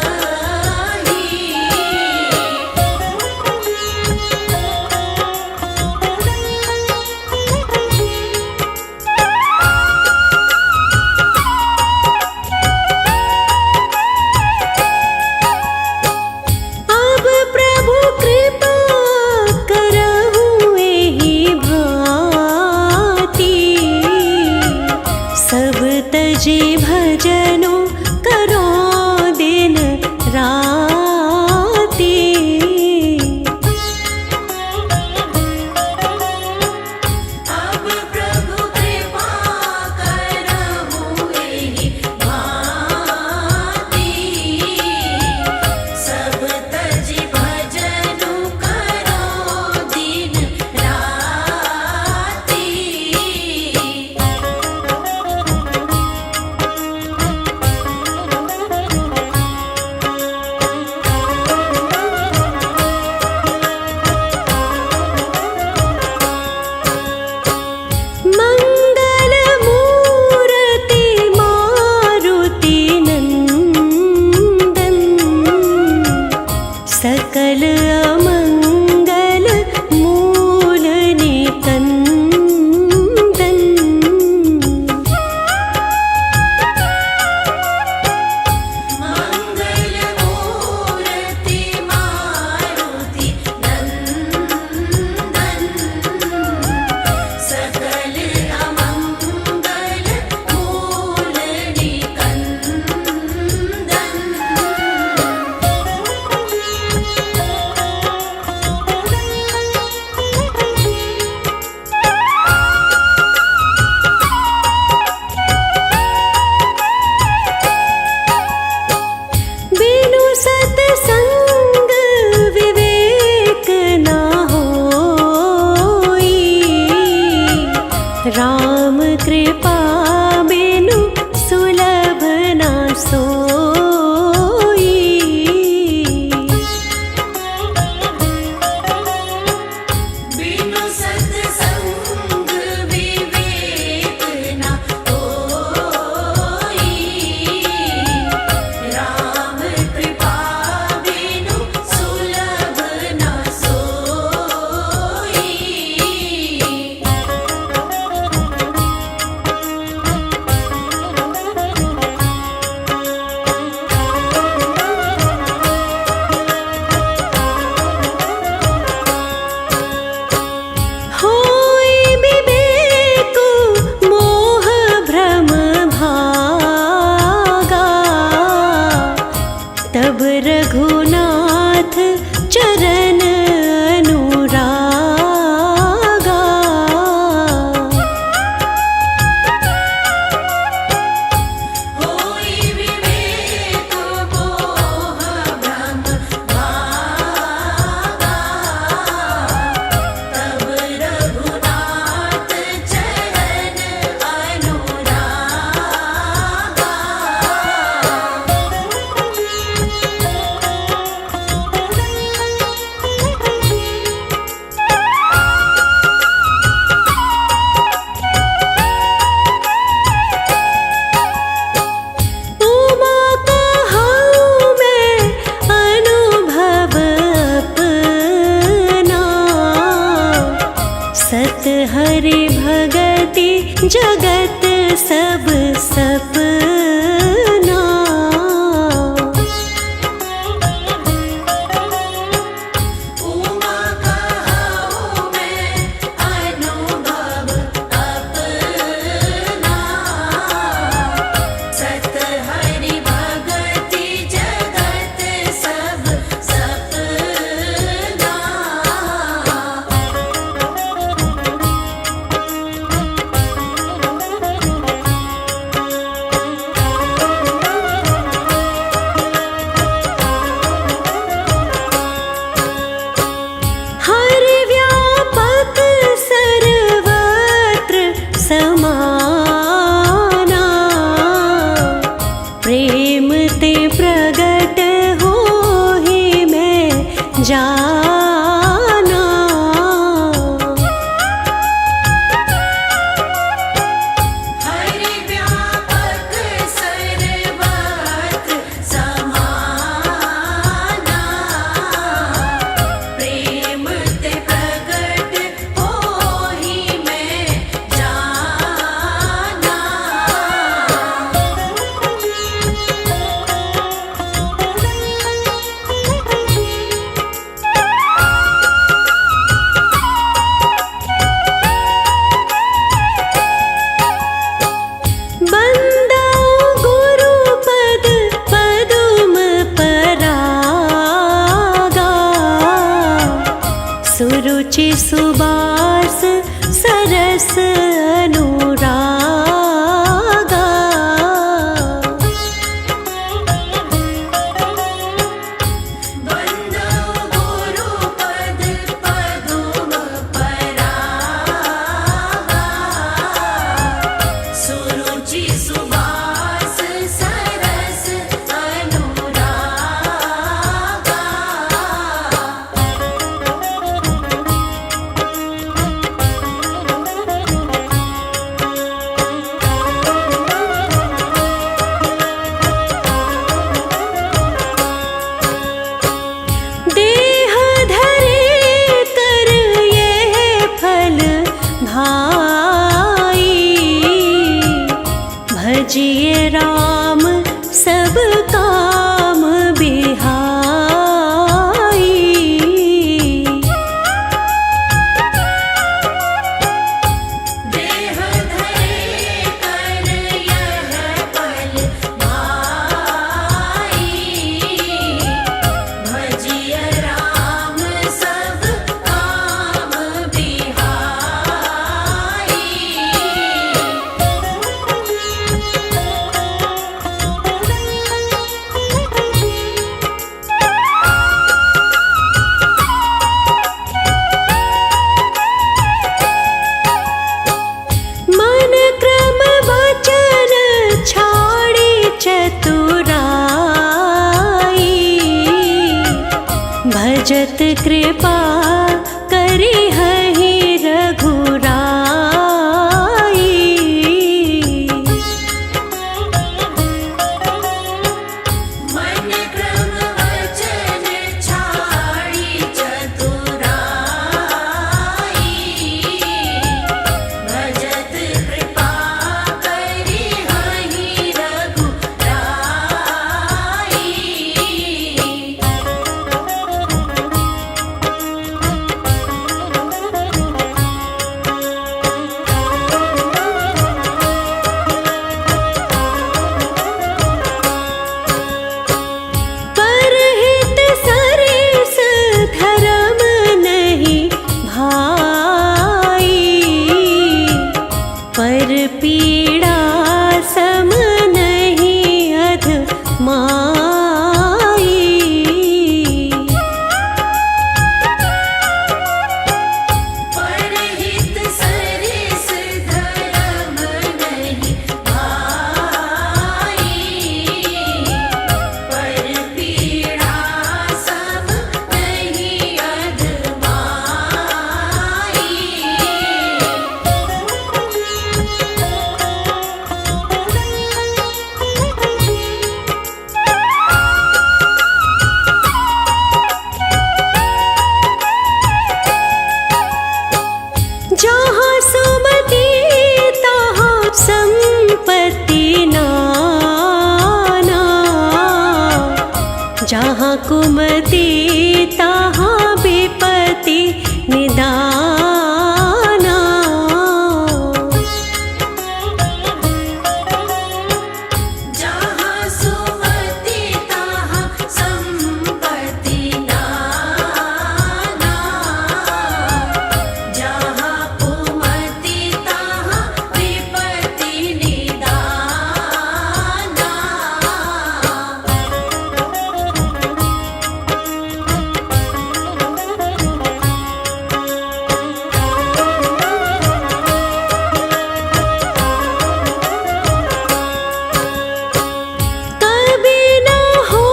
सोई। बिनु सत्संग विवेक न होई। राम कृपा बिनु सुलभ न सोई। होई विवेक मोह भ्रम भागा, तब रघुनाथ चरण अनुरागा। होई विवेक मोह भ्रम भागा, तब रघुनाथ चरण अनुरागा। उमा कहाऊँ मैं अनुभव अपना, सत हरि भगति जगत सब सपना। उमा कहाऊँ मैं अनुभव अपना, सत हरि भगति जगत सब सपना। हरि व्यापक सर्वत्र समाना, प्रेम ते प्रगट होहि मैं जाना। हरि व्यापक सर्वत्र समाना, प्रेम ते प्रगट होहि मैं जाना। बंदा गुरुपद पदुम परागा, सुरुचि सुबास सरस अनुरागा। बंदो गुरुपद पदुम परागा, सुरुचि सुबास सरस अनुरागा। देह धरे कर ये फल भाई, भजिए राम सब काम बिहाई। देह धरे कर यह फल भाई, भजिय राम सब काम बिहाई। भजत कृपा करी हहि रघुराई। मन क्रम वचन छाड़ी चतुराई। भजत कृपा करी हहि रघुराई। परहित सरिस धर्म नहीं भाई। पर पीड़ा सम नहीं अध माई। परहित सरिस धर्म नहीं भाई। पर पीड़ा सम नहीं अधमाई। जहाँ सुमति तहाँ संपत्ति नाना। जहाँ कुमति तहाँ विपत्ति निदाना। जहाँ सुमति तहाँ संपत्ति नाना। जहाँ कुमति तहाँ विपत्ति निदाना। कभी न हो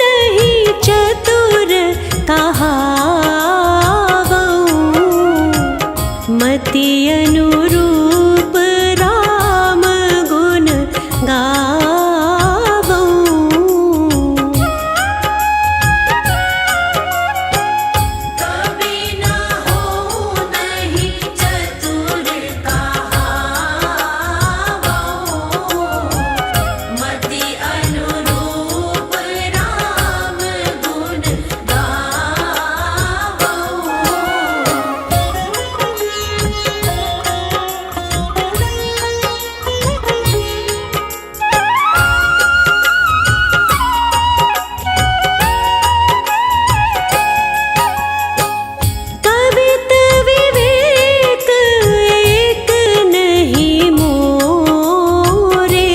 नहीं चतुर कहावऊँ। मति अनुरूप राम गुण गावऊँ। कभी न हो नहीं चतुर कहावऊँ। मति अनुरूप राम गुण कवित विवेक एक नहीं मोरे।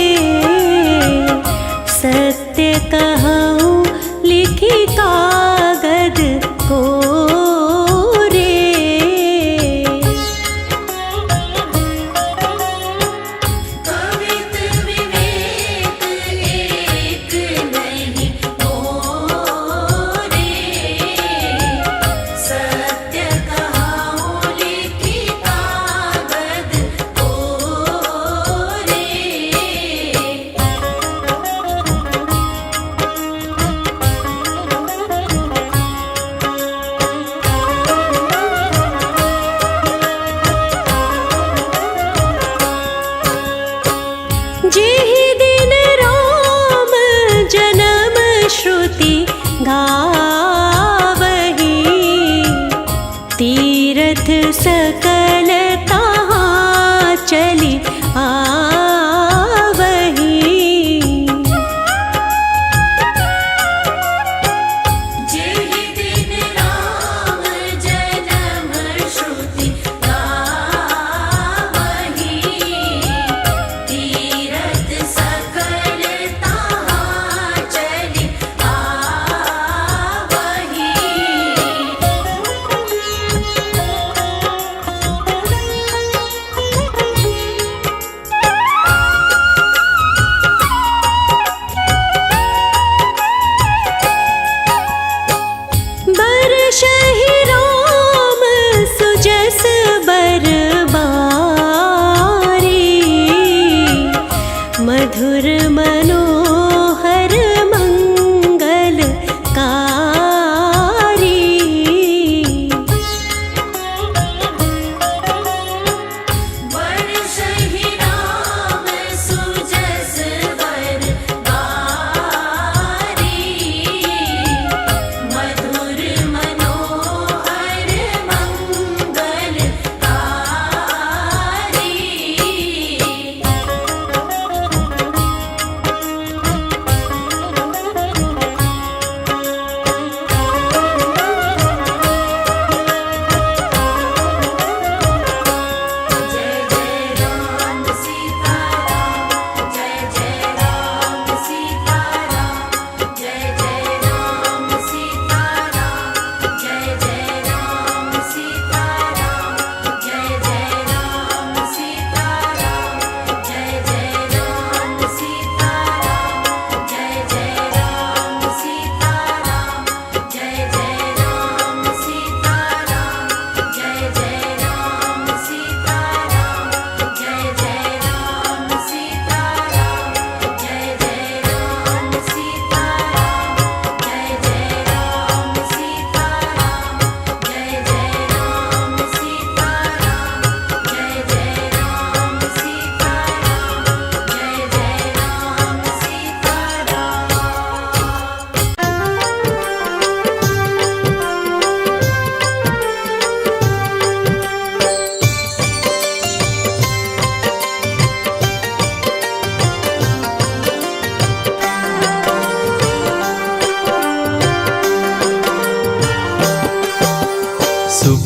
सत्य कहूँ लिखी कागद कोरे। कवित विवेक एक नहीं मोरे। सत्य कहाऊँ लिखी कागद कोरे।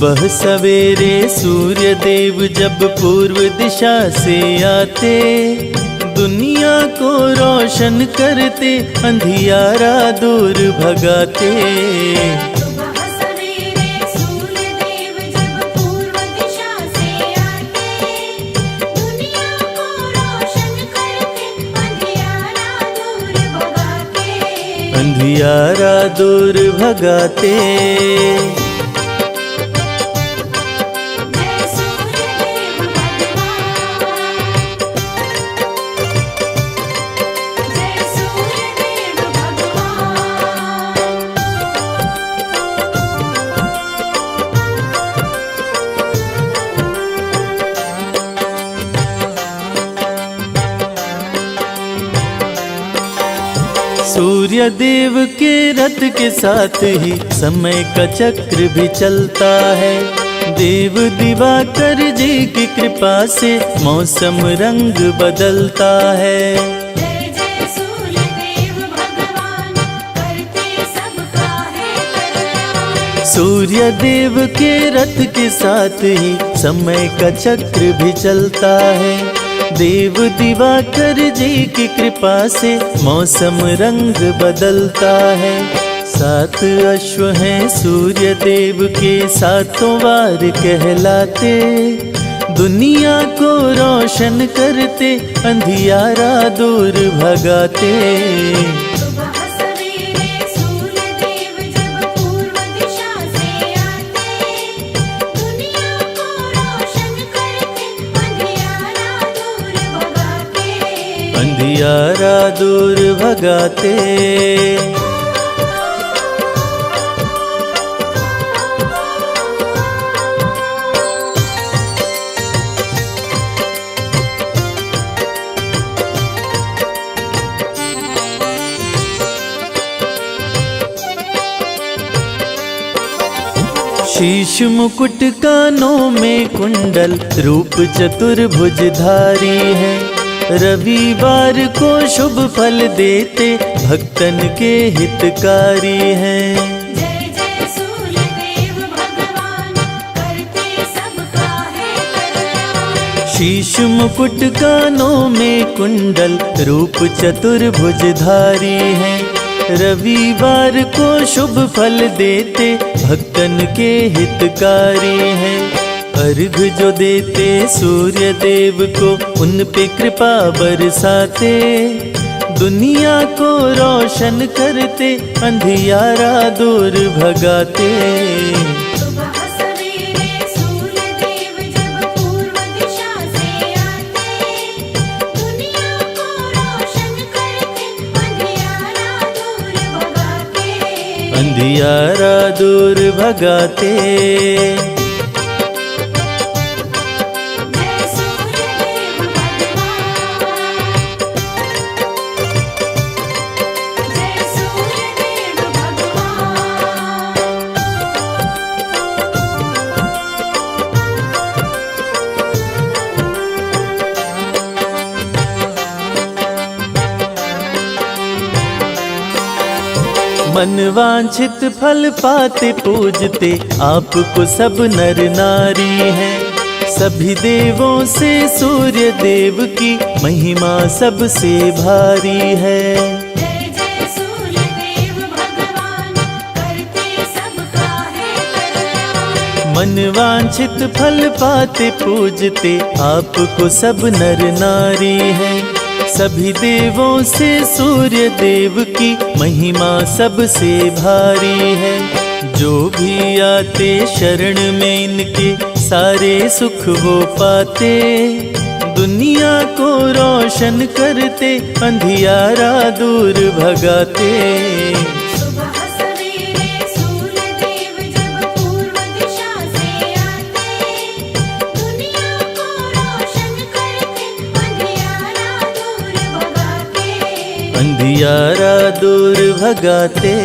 सुबह सवेरे सूर्य देव जब पूर्व दिशा से आते, दुनिया को रोशन करते, अंधियारा दूर भगाते। सुबह सवेरे सूर्य देव जब पूर्व दिशा से आते, दुनिया को रोशन करते, अंधियारा दूर भगाते। अंधियारा दूर भगाते। जय सूर्य देव भगवान, जय सूर्य देव भगवान। सूर्य देव के रथ के साथ ही समय का चक्र भी चलता है। देव दिवाकर जी की कृपा से मौसम रंग बदलता है। जय जय सूर्य देव भगवान, करते सबका है कल्याण। सूर्य देव के रथ के साथ ही समय का चक्र भी चलता है। देव दिवाकर जी की कृपा से मौसम रंग बदलता है। 7 अश्व हैं सूर्य देव के, सातों वार कहलाते, दुनिया को रोशन करते, अंधियारा दूर भगाते। सुबह सवेरे सूर्य देव जब पूर्व दिशा से आते, दुनिया को रोशन करते, अंधियारा दूर भगाते। अंधियारा दूर भगाते। शीश मुकुट कानों में कुंडल, रूप चतुर्भुजधारी है। रविवार को शुभ फल देते, भक्तन के हितकारी हैं। जय जय सूर्य देव भगवान, करते सबका है कल्याण। शीश मुकुट कानों में कुंडल, रूप चतुर्भुजधारी है। रविवार को शुभ फल देते, भक्तन के हितकारी हैं। अर्घ जो देते सूर्य देव को, उन पे कृपा बरसाते, दुनिया को रोशन करते, अंधियारा दूर भगाते। सुबह सवेरे सूर्य देव जब पूर्व दिशा से आते, दुनिया को रोशन करते, अंधियारा दूर भगाते। अंधियारा दूर भगाते। जय सूर्य देव भगवान, जय सूर्य देव भगवान। मन वांछित फल पाते पूजते, आपको सब नर नारी हैं। सभी देवों से सूर्य देव की महिमा सबसे भारी है। जय जय सूर्य देव भगवान, करते सबका है कल्याण। मन वांछित फल पाते पूजते, आपको सब नर नारी हैं। सभी देवों से सूर्य देव की महिमा सबसे भारी है। जो भी आते शरण में इनके, सारे सुख वो पाते, दुनिया को रोशन करते, अंधियारा दूर भगाते। सुबह सवेरे सूर्य देव जब पूर्व दिशा से आते, दुनिया को रोशन करते, अंधियारा दूर भगाते। अंधियारा दूर भगाते।